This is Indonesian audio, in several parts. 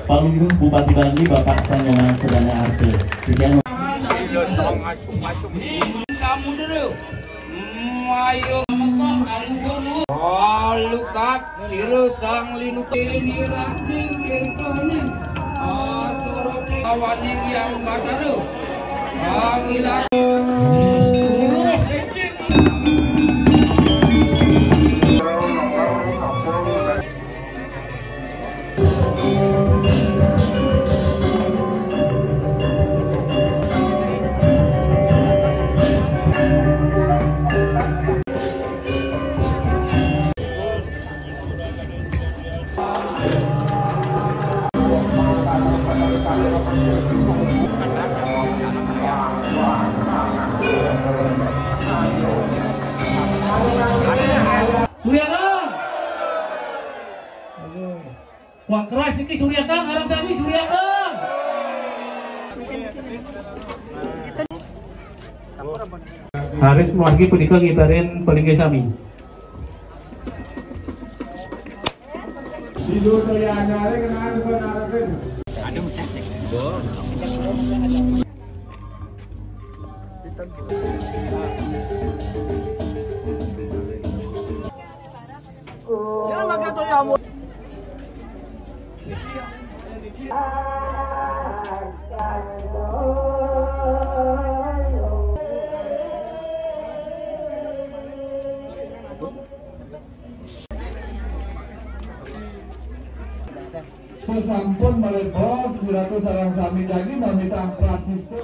Palungguh Bupati Bangli Bapak Sanyoman Sedana Arte. Kamu dulu. Ayo lukat siru sang linuk ini rating kirkoni awan yang kadaru pangilan Suryakang. Wah keras niki Suryakang, harang sami Suryakang. Haris meluangki punika ngitarin pelingge sami. Tidur saya nyare kenaan penaraken. Ada musik. Jangan makan tuh ya. Sesampun malih bos, Wiratu sareng sami jadi meminta prasisto.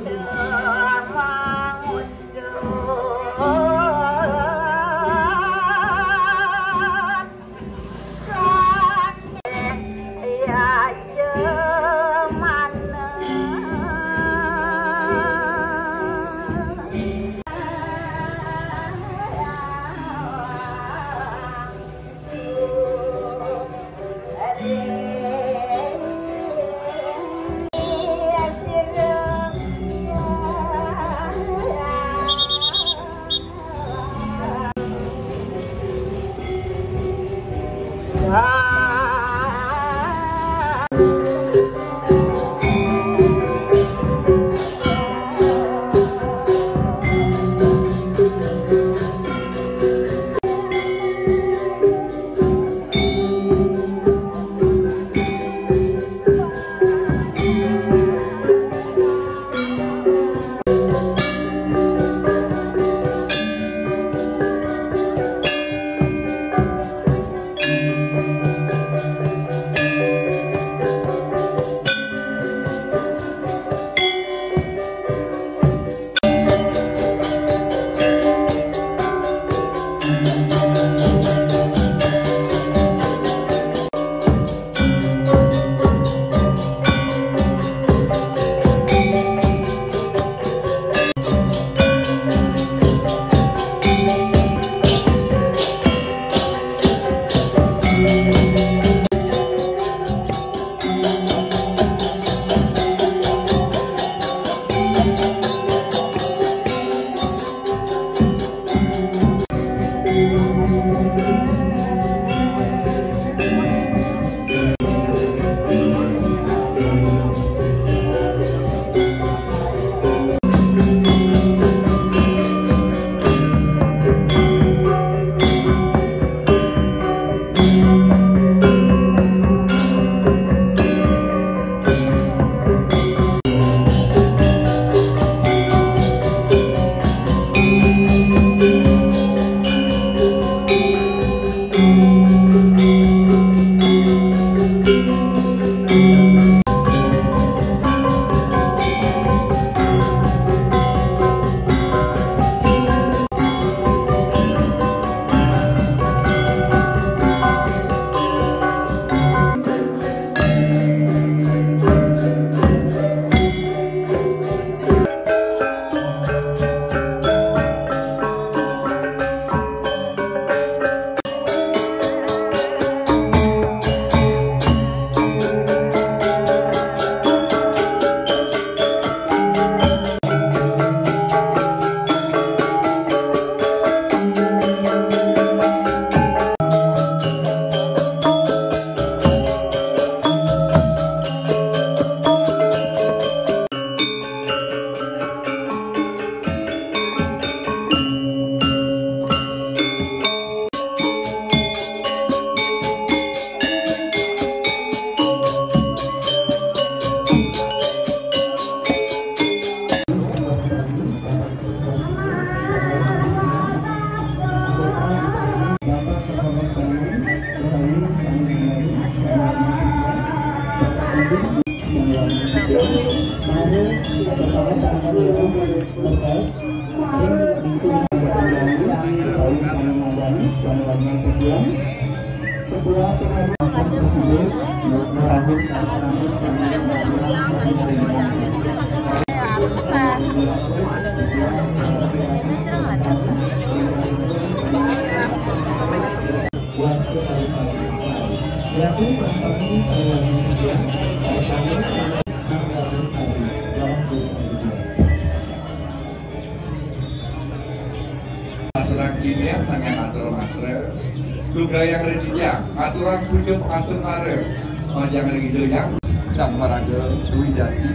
aturan kimia sangat atur matre luga yang redinya aturan punya pengatur are majang lagi yang sang maraga dui jati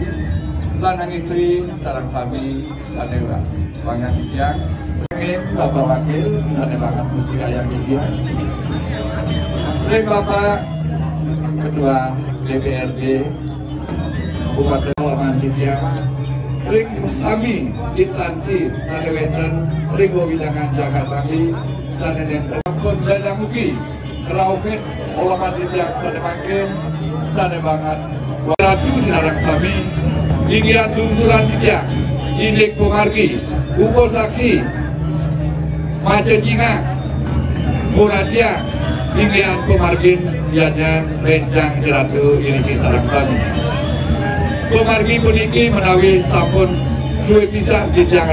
lanang istri sarang sami sanera banyak yang ingin bapak wakil sana banget mesti ayam dia bapak ketua DPRD Kabupaten Manditya ring sami instansi sana weten ring wilangan Jakarta Bali sana nenten pun dadang mugi rauket olah Manditya sana makin sana banget ratu sinarang sami inggian dungsuran titya indek pemargi upo saksi maca jinga muratia inggian pemargin yanyan rencang jeratu iriki sarang sami pemargi puniki menawi sampun suwe pisan jenjang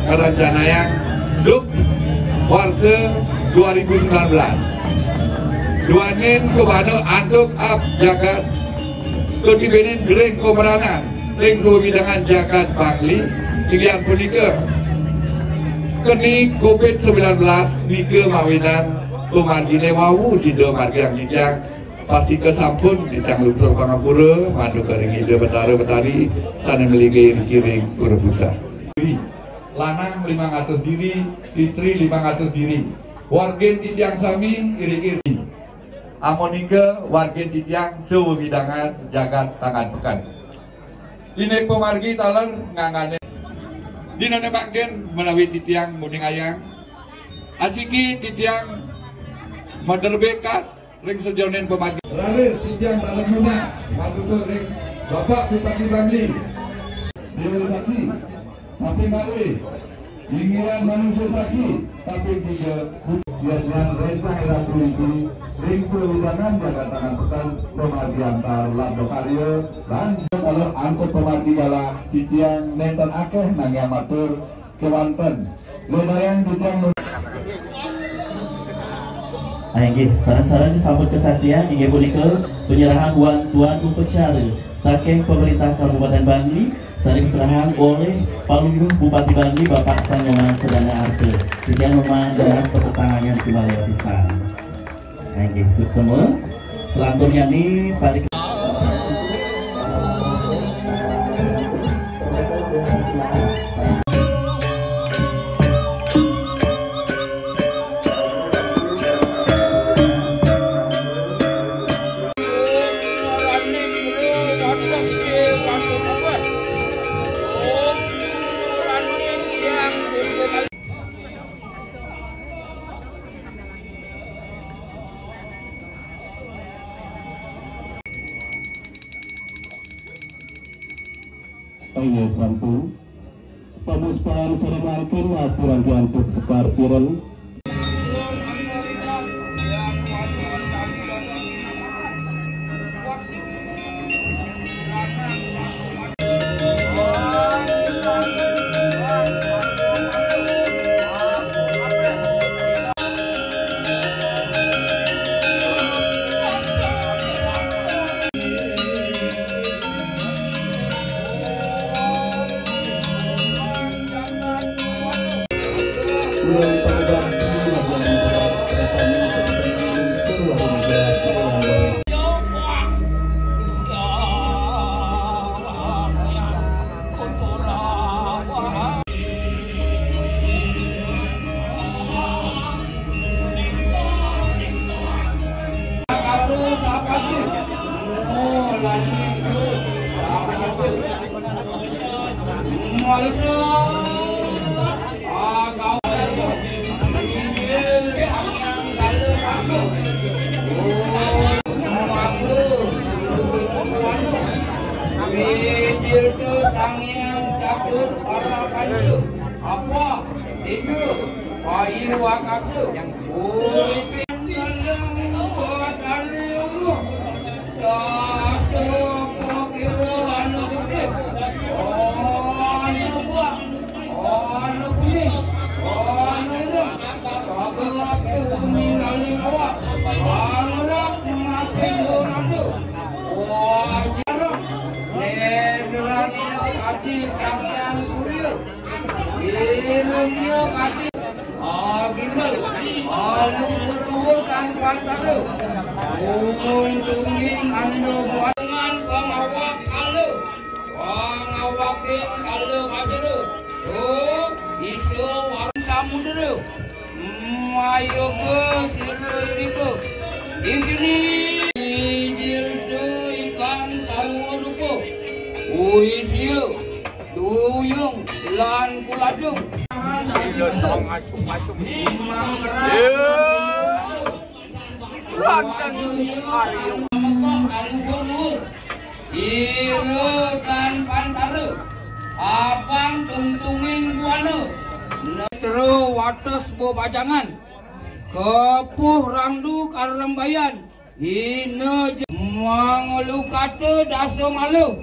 karancanayang duk warse 2019 duanin kebano antuk ap jagat ketibenin gereng komeranan ring sewidangan jagat Bangli inggian punika keni COVID-19 nike mawinan pemargine wawu sido margi yang jijak pasti kesampun di Canglungsur Pangapura mandu kering ide betari sana meligi kiring kurebusa lanang 500 diri istri 500 diri wargen titiang sami iri-iri amonika wargen titiang sewidangan jagat tangan pekan ini pemargi taler ngangane dinane bagian menawi titiang muning ayang asiki titiang menderbekas ring sejonen pemargi lalu titiang taler muna mandu ring bapak Bupati Bangli direalisasi tapi mari ingin manusia saksi tapi juga biarkan rentang ratu itu ring sewidangan jaga tangan pekan pemargi antar lando karya dan kalau angkut pemargi gala titiang nenten akeh nang amatur kewanten lumayan titiang Ayo, saran-saran disambut kesaksian hingga punika penyerahan bantuan upacara saking pemerintah Kabupaten Bangli sering serangan oleh Palungguh Bupati Bangli Bapak Sanyongan Sedana Arte yang memandang tepuk tangannya kembali pisan. Ayo, semua selanjutnya nih pada Sampu pemuspahan seremarkan aturan diantuk sekar piren Amin. Tirta Sangyang Catur Para Pancu apa itu Bayu Akasa Uritin Kalam Buat Alimu Satu Kukira Anu Kutip Anu Buat Anu Kuning Anu Hitam Kagak Kuning Kali Kawak Anu Rak Semakin Gunadu Wajarok Negerania Kati Samyan Surya Irunio Kati Agimal Alu Bertuur Tangkuan Taru Untunging Ando Buangan Pengawak Kalu Pengawakin Kalu Kajeru Isu Warung Samudera Ayo ke Siru Iriku di sini Jiltu ikan samurupo Uisiu Duyung Lan Kuladung Irutan Pantaru Abang Tungtunging Buana Netro Wates Bobajangan Kepuh Rangdu Karembayan Hina Manglu Kata Daso Malu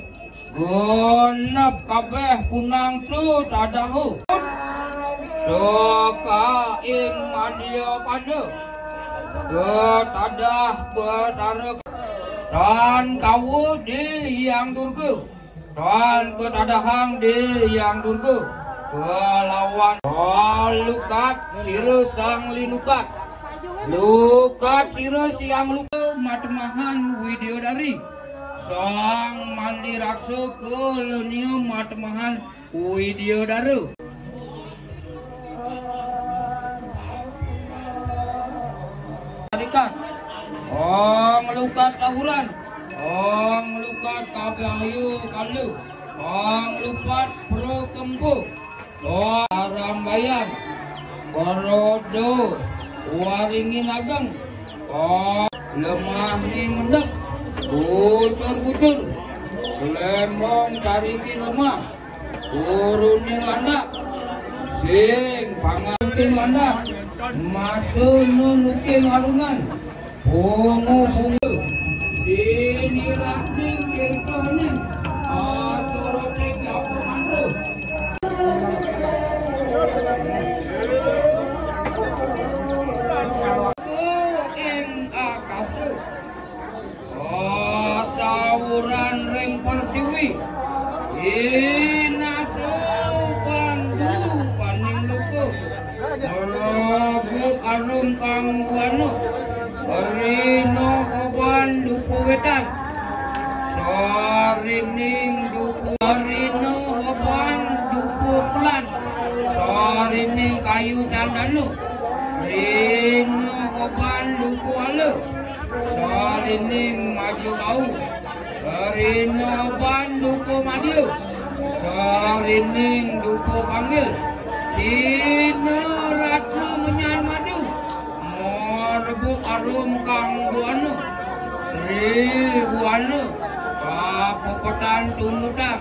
Gonap Kabeh Punang Tu Tadahu Doka Ing Madia Pada Ketadah Betara Dan Kawu Di Yang Durga Dan Ketadahang Di Yang Durga Kelawan Lukat Sira Sang Linukat Lukat Sira Siang Luka Matemahan Widyodari Sang Mandi Raksa Kolonia Matemahan Widyodara Tarikat Ong Lukat Tahuran Ong Lukat Kabayu Kalu Ong Lukat Pro Kempu Rambayan Korodo Waringin Ageng Lemah ni mendek Kucur-kucur Lembong Tariki Lemah Urunin Landak Sing Pangalukin Landak Matu Nunuking Alungan Pungu-pungu Dini Rakning Kirkohning Asorotik Yapu Mandru Sawuran ring pertiwi Inasu pandu paning luku Merogu arum kangguanu Rino oban duku wetan Sarining duku Rino oban duku pelan Sarining kayu candanu Rino oban duku alu Sarining maju bau Sarino banduku madiu Sarining duku panggil Cina ratu menyan madu Morbu arum kang buanu Sri buanu Kapokotan tumutang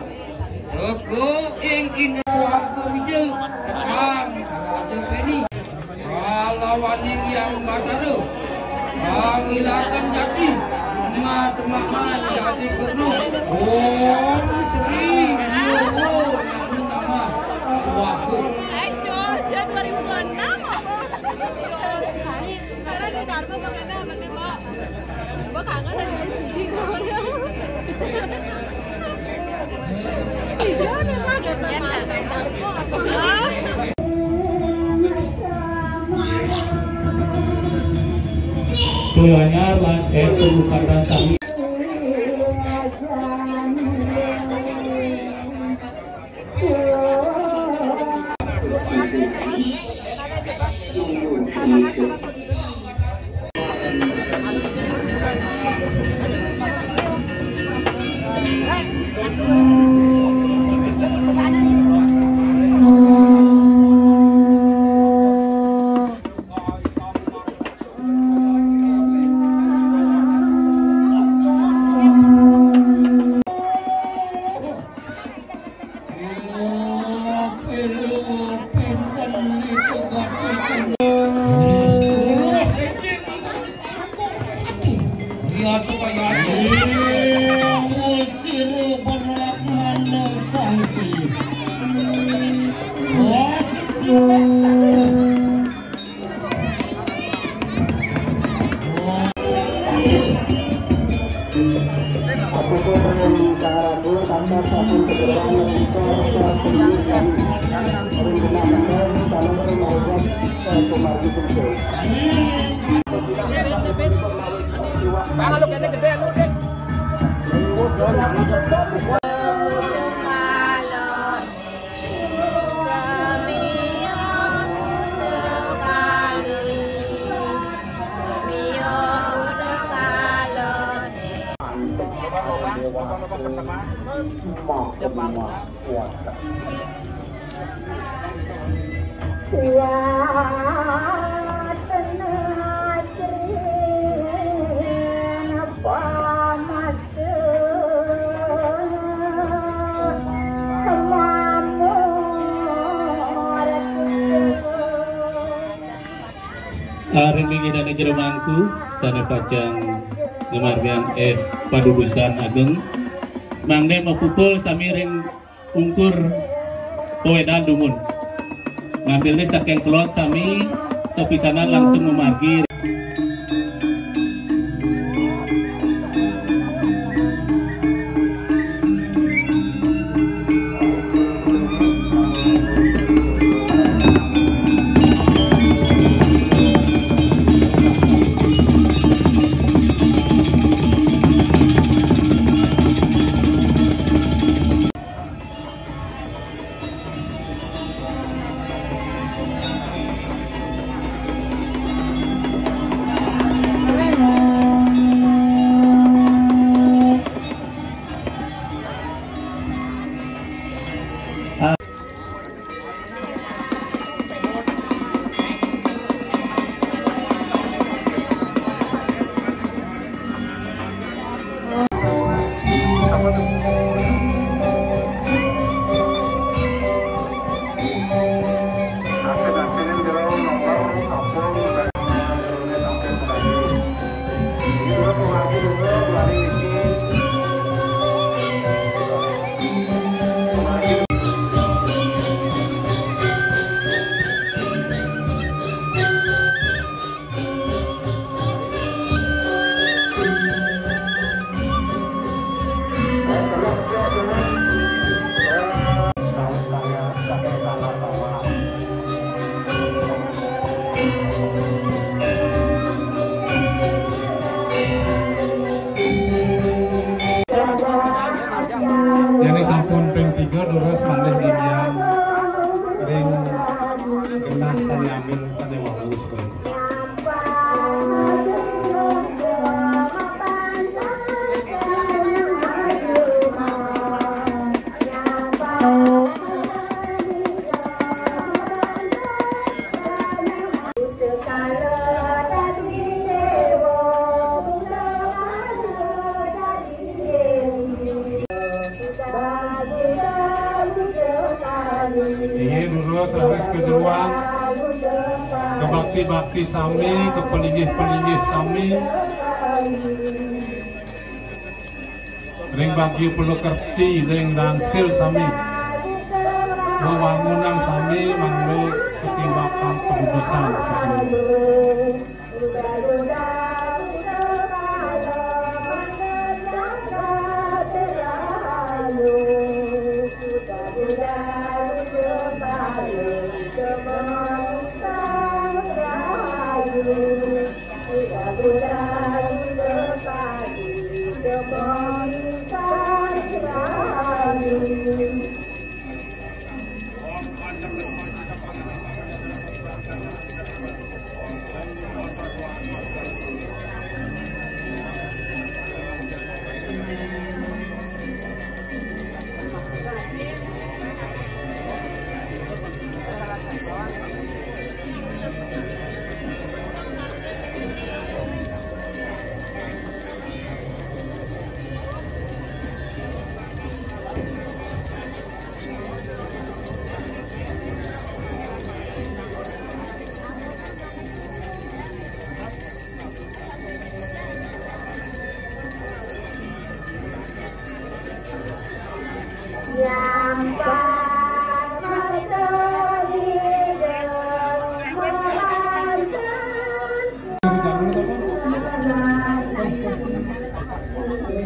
Teko ing indah aku hijau Kang Sepeni Kalawaning yang bataru Pangilakan jati Matemahan jadi penuh Om Sri Yowo Yang nama Waku Dia 2006 Karena dia jatuh makanya mana kok Gue kangen tadi di Iya nih mah Kuliahnya lan Lukatan Sami Ringingi dan jeremangku sana pacang gemarbian padudusan ageng mangde mapupul samiring ungkur poedan dumun ngambilnya saking kelot sami sepisanan langsung memargi. Jadi sampun ping 3 terus malih dimian ring genah saya ambil saya wawus kowe. Ini lurus habis kejeruan ke bakti-bakti sami, ke pelingih-pelingih sami, ring bagi perlu kerti, ring dansil sami, wangunan sami, manglo ketimbakan pengurusan sami.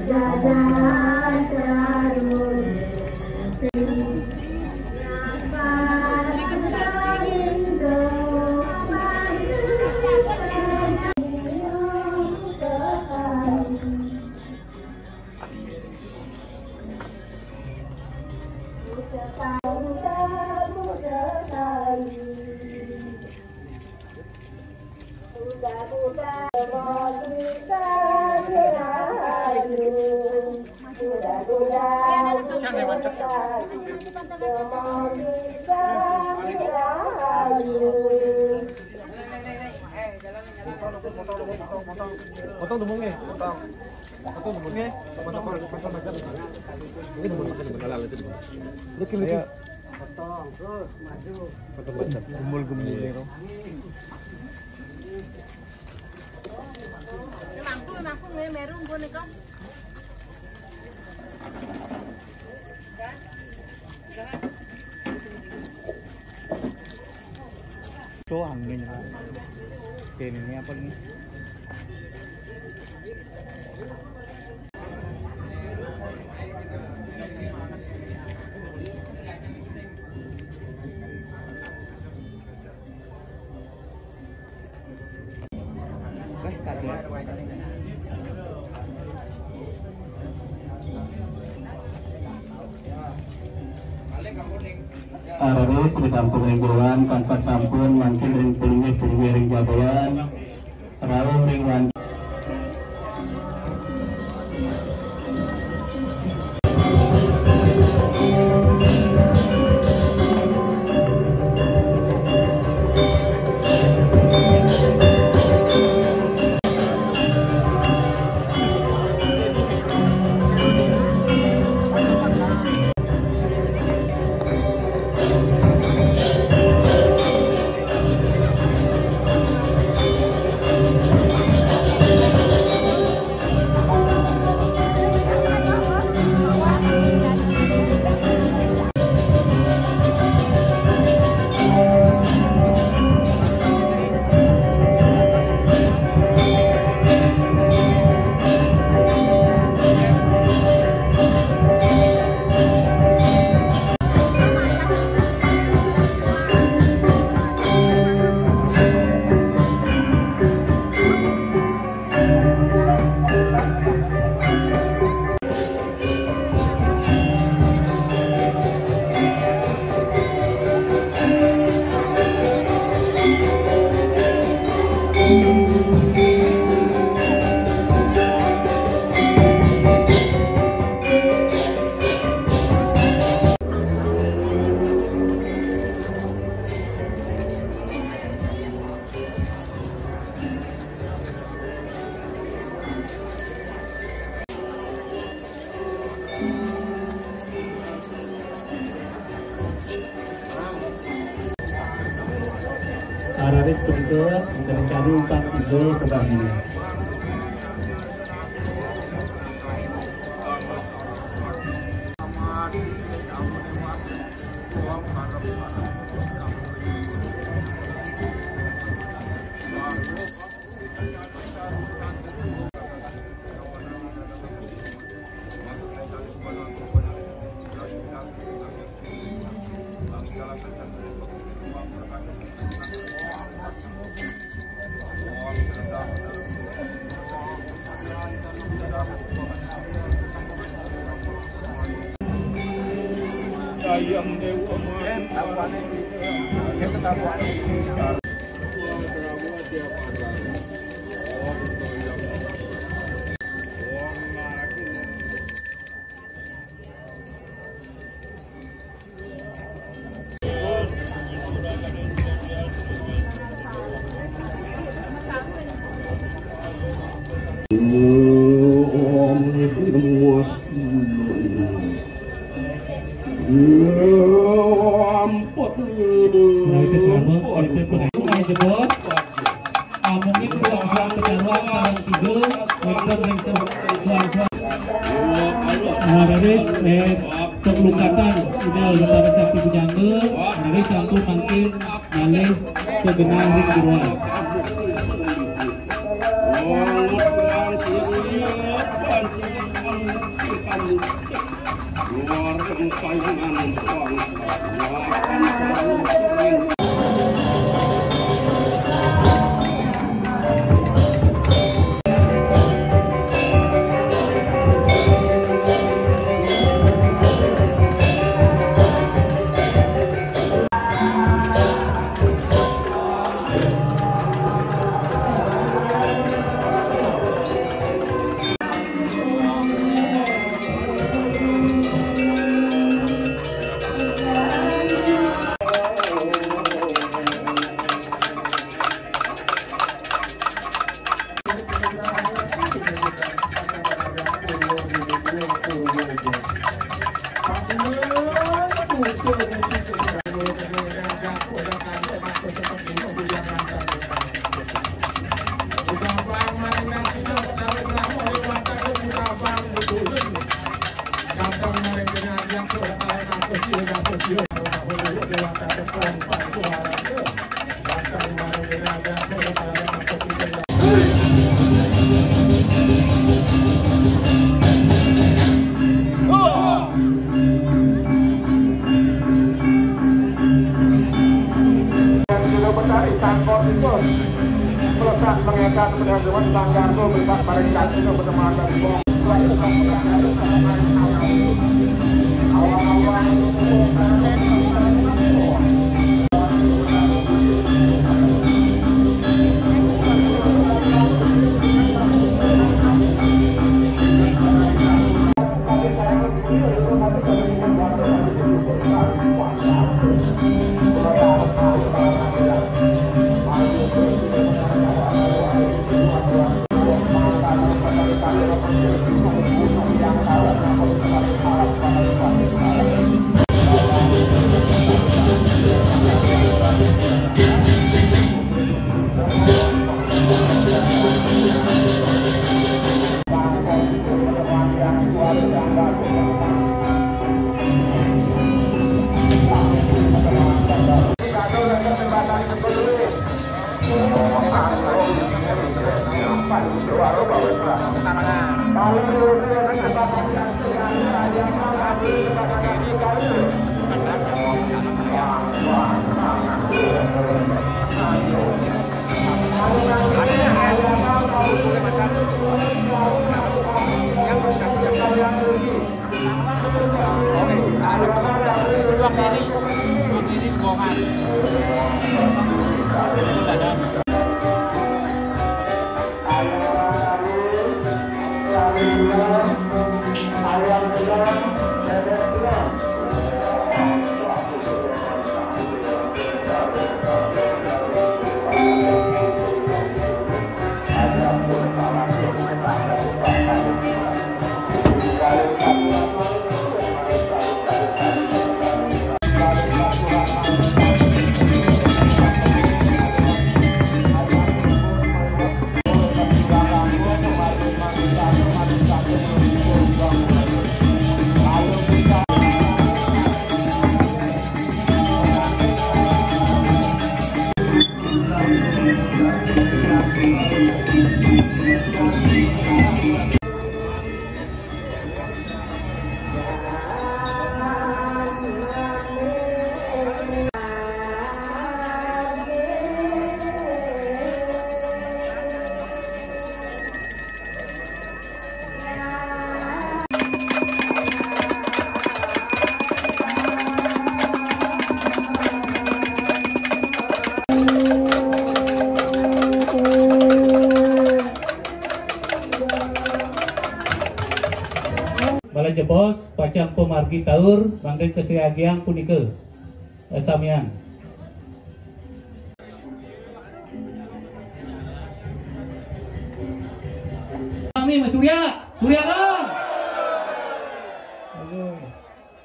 Jaga Potong dumungnya. Potong dumungnya. Ini dumung makan di halal itu. Lagi. Potong terus maju. Potong gumul-gumul. Mangkuk meru ngene kok. Tuh anginnya. Ini apa nih? Araris sampun ring buruan kangkat sampun mangkin ring pulungnya ring jabawan rawuh ring wan Araris bentuk mencari 4 kilo kebanyakan. Ayam dewa Terlukatan udah lebar sapi bujangga dari sampul makin malih kegenang ring buruan. Jebos pacang pemargi taur manggen keseagian punike samian kami Mas Surya Kang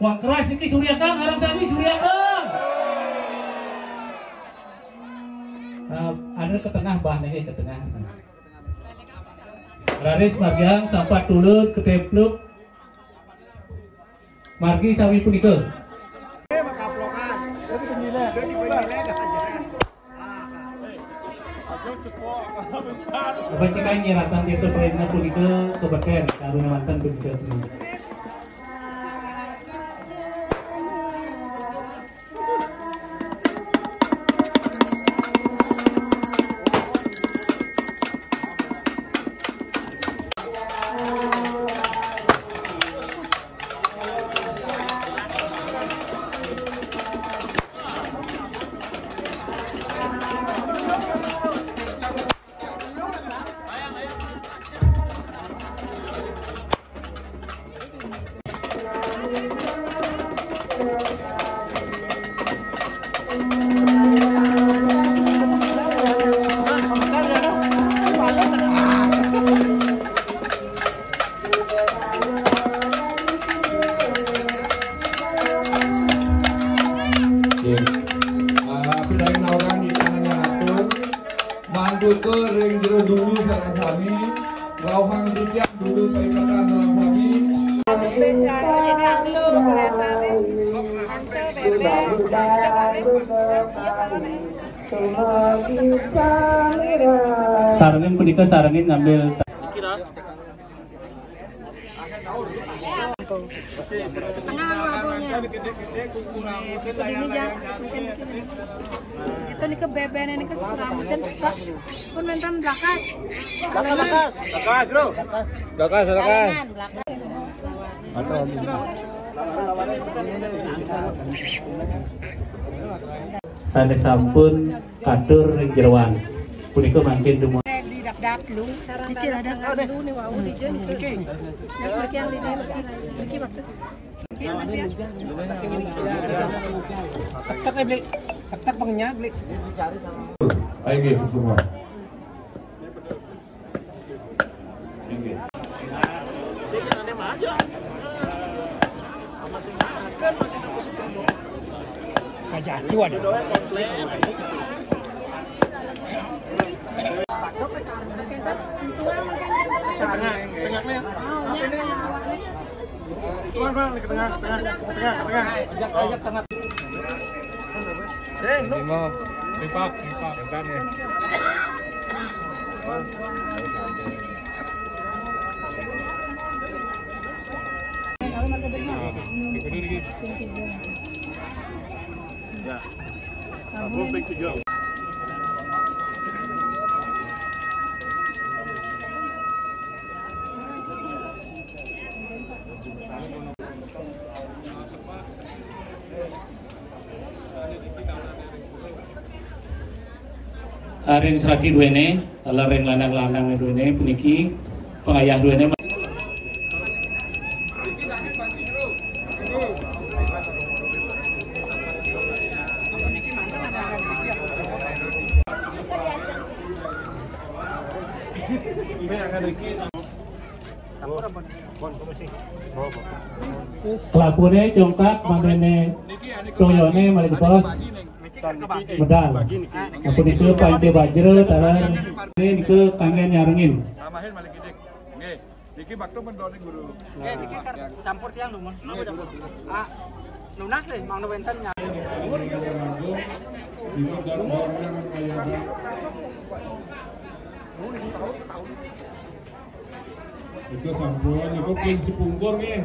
kuang keras niki Surya Kang harang sami Surya Kang ada ke tengah bah nih ke tengah Raris margian sampai tulut ketepluk margi sami punika. Kebajikan nyeratan itu perintah punika kebagian karuna mantan punika. siap dulu perikatan Sarang Sami. Sarangin punika sarangin ngambil itu nih ke beben ini ke serambutan kak pun mentan belakas sane sampun katur ring jeroan punika mangkin dumua dap lu dikit ada lu nih wau di jen yang di dalam dikit waktu ketak pengnya beli. Ayo semua. Kajati waduh. Tengah-tengahnya. Tuan ke tengah. Ajak tengah. Lima. Ripak ya. ring serati duene, kalau ring lanang-lanang duene puniki pengayah duene. Pelapurnya jongkak, mandene toyone malik bos medal. Aku itu pantai bajro taran ini ke kangen nyarengin. Tamahin malik idik. Nggih. Niki bakto mendone guru. Nggih, niki campur tiang lho, Mun. Ah, lunas le, mang wenten nya. Itu sampun, itu prinsip pungkur nih.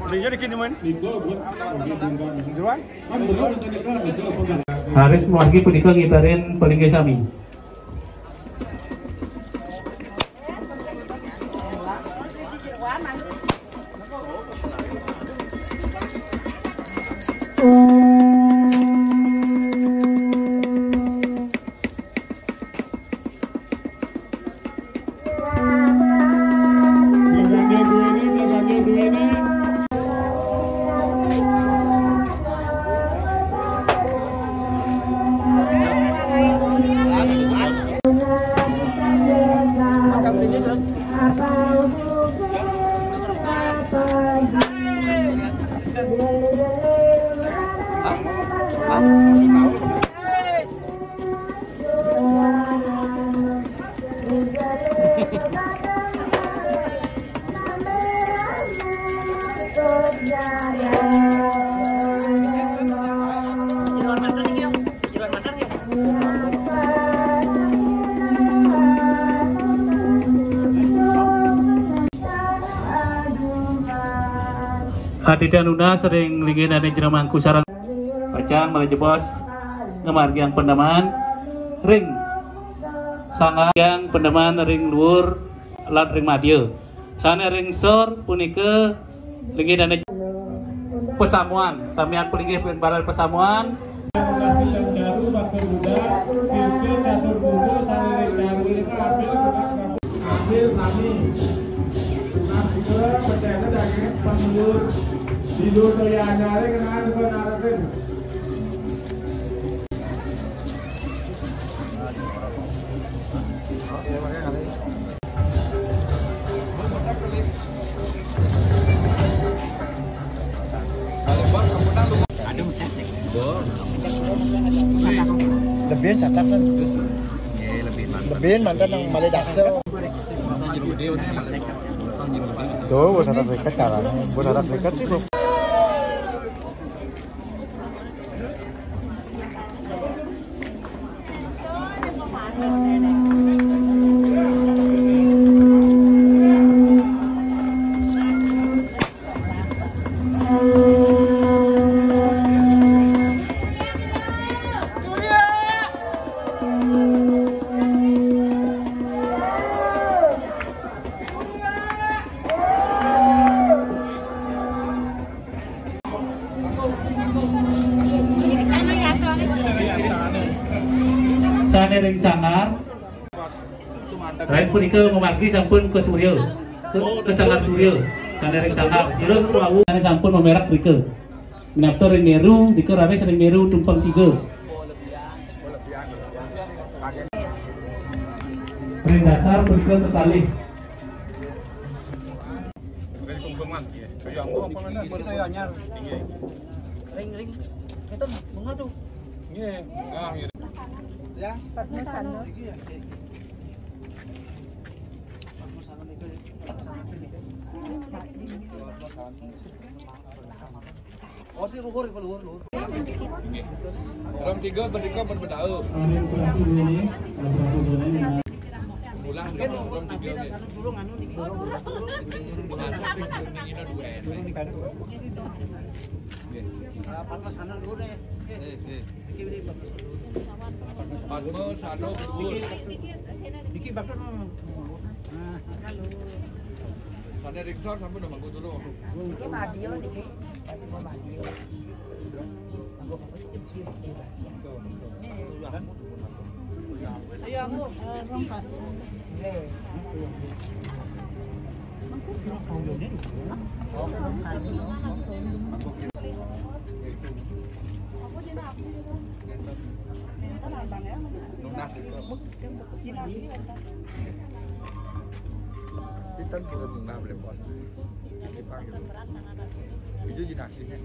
Belinya dikini men. Haris meluangki punika ngitarin pelingge sami. Hadidah Nuna sering lingin dan jeremangku sarang bacaan melejebos ngemargiang pendaman ring sangat yang pendaman ring luhur lat ring madya sana ring sor punike lingin dan pesamuan samian pulinggih baral pesamuan jaru bakal budak itu catur bumbu sari ring ambil sami percaya daging penghulur tidur toyanya kenal kenal. Lebihin catat kan? Lebihin mantan yang malah dasar. Tuh, bursa efek serikat caranya. Bursa efek serikat sih, Bro. Sanering sangar Rais punika memargi sampun ke Suryo ke Sangar Suryo sanering sangar Suryo wau sampun memerak punika minapto ring Meru dika rame sering Meru tumpang 3 ring dasar punika tertalih ring itu bunga tuh ya sana oh si luhur Orang 3 berdeka berbedau. Pulang kan orang 3 anu durung anu niki. Masak sing ini dua. Panas sana dulu deh. Padma sano dulu. Niki bakal mau. Halo. Sana riksor sampai udah manggu dulu. Niki radio niki. Radio. Ayo aku rompat. Kita kita nunggu boleh pos. Itu di nasinya.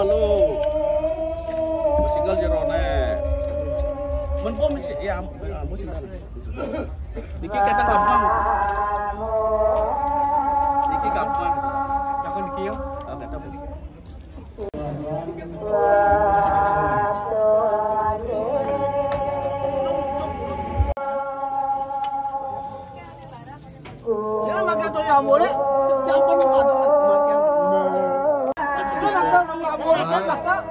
Halo, single jerone. Menpom sih, ya musik. Niki kata gampang. Niki gampang. Takon niki yo. Ada apa? Jangan makan tu yang boleh. Jangan nak ada makan. Dia makan yang boleh saya makan.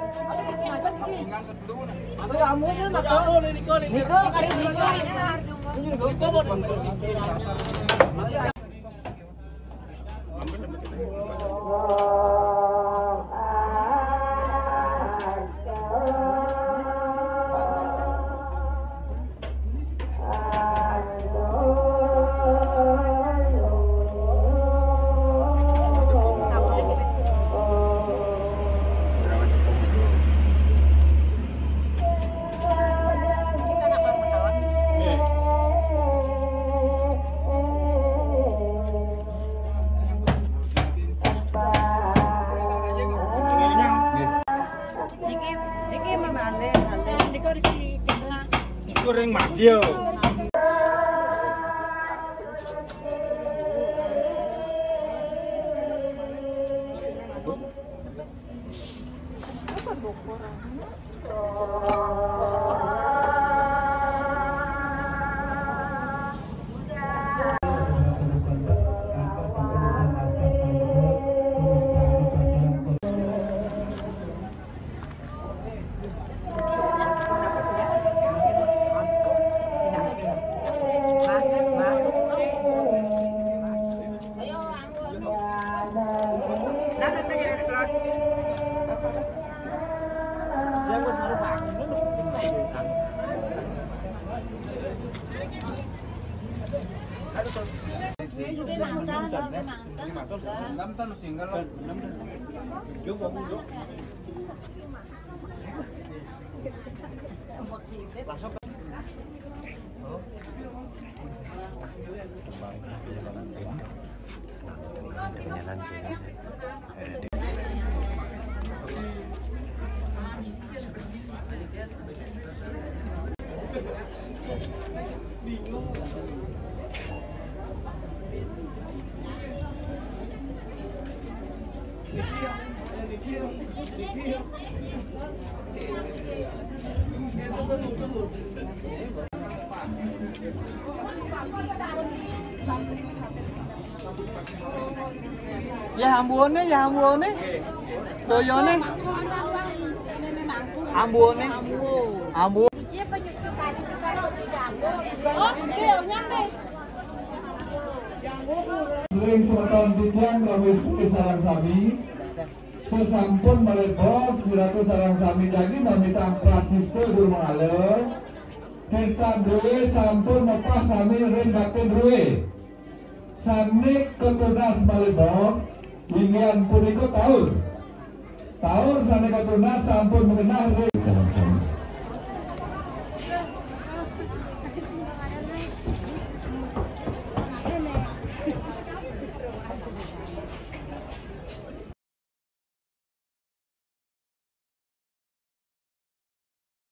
Ada yang boleh makan. Niko kari Niko. Niko buat goreng Madio. Ya ambune. Toyone. Ambune. Ambune. Sering semeton titian kawis putih sarang sami. Sesampun balik bos, siratu sarang sami jadi mamita prasisto di rumah ale. Kita duwe sampun mepas sami ring batin duwe. Sami ketunas balik bos, ingin punika tahun sami ketunas sampun mengenal ring sarang sami.